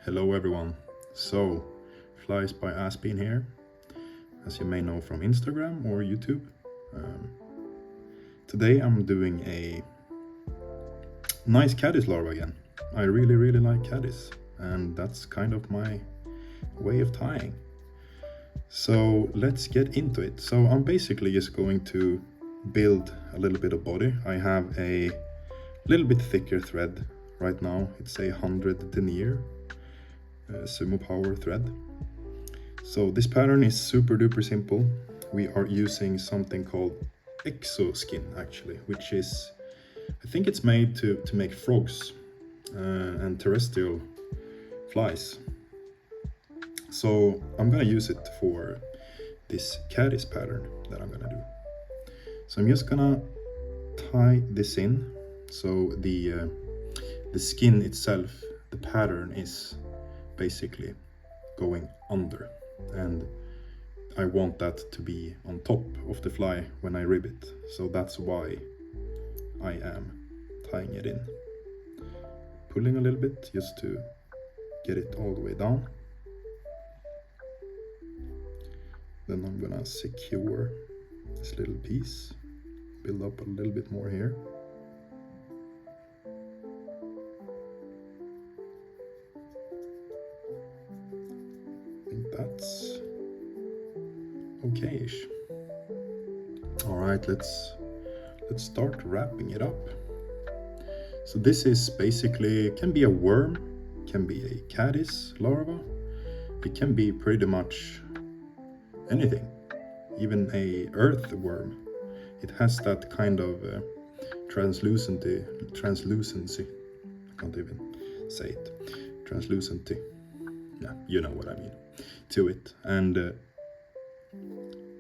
Hello everyone. So, Fliesbyaspeen here, as you may know from Instagram or YouTube. Today I'm doing a nice Caddis Larva again. I really like Caddis, and that's kind of my way of tying. So let's get into it. So I'm basically just going to build a little bit of body. I have a little bit thicker thread right now. It's a 100 denier Sumo power thread. So this pattern is super duper simple. We are using something called exoskin actually, which is, I think it's made to make frogs and terrestrial flies. So I'm gonna use it for this caddis pattern that I'm gonna do. So I'm just gonna tie this in. So the skin itself, the pattern is basically going under, and I want that to be on top of the fly when I rib it. So that's why I am tying it in. Pulling a little bit just to get it all the way down. Then I'm gonna secure this little piece, build up a little bit more here. I think that's okay-ish. All right, let's start wrapping it up. So this is basically, can be a worm, can be a caddis larva, it can be pretty much anything, even a earthworm. It has that kind of translucency, I can't even say it, translucency, yeah, you know what I mean, to it. And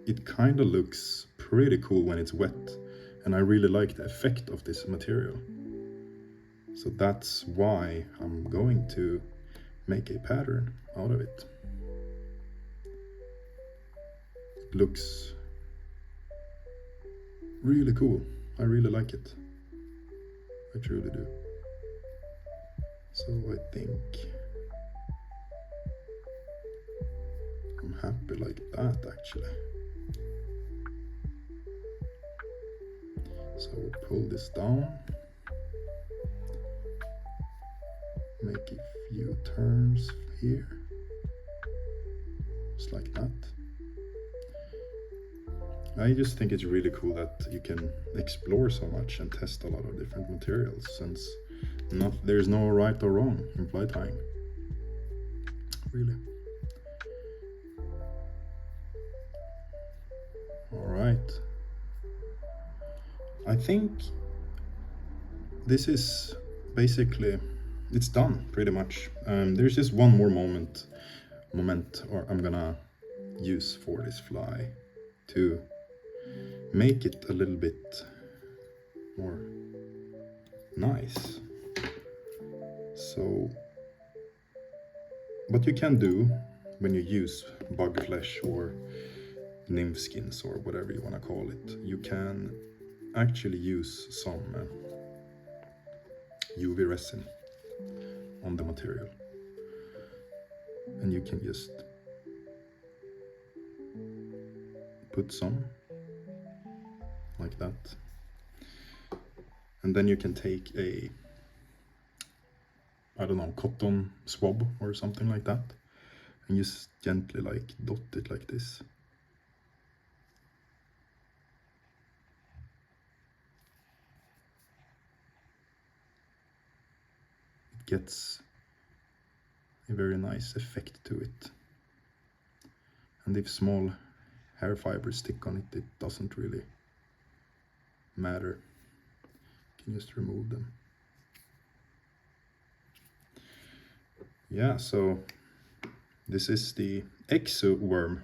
it kind of looks pretty cool when it's wet, and I really like the effect of this material. So that's why I'm going to make a pattern out of it. It looks really cool. I really like it. I truly do. So I think I'm happy like that actually. So we'll pull this down, make a few turns here, just like that. I just think it's really cool that you can explore so much and test a lot of different materials, since there's no right or wrong in fly tying, really. All right. I think this is basically, it's done pretty much. There's just one more moment or I'm gonna use for this fly to make it a little bit more nice. So what you can do when you use bug flesh or nymph skins or whatever you want to call it, you can actually use some UV resin on the material, and you can just put some like that, and then you can take a, I don't know, cotton swab or something like that, and just gently like dot it like this. It gets a very nice effect to it. And if small hair fibers stick on it, it doesn't really matter. You can just remove them. Yeah, so this is the exo worm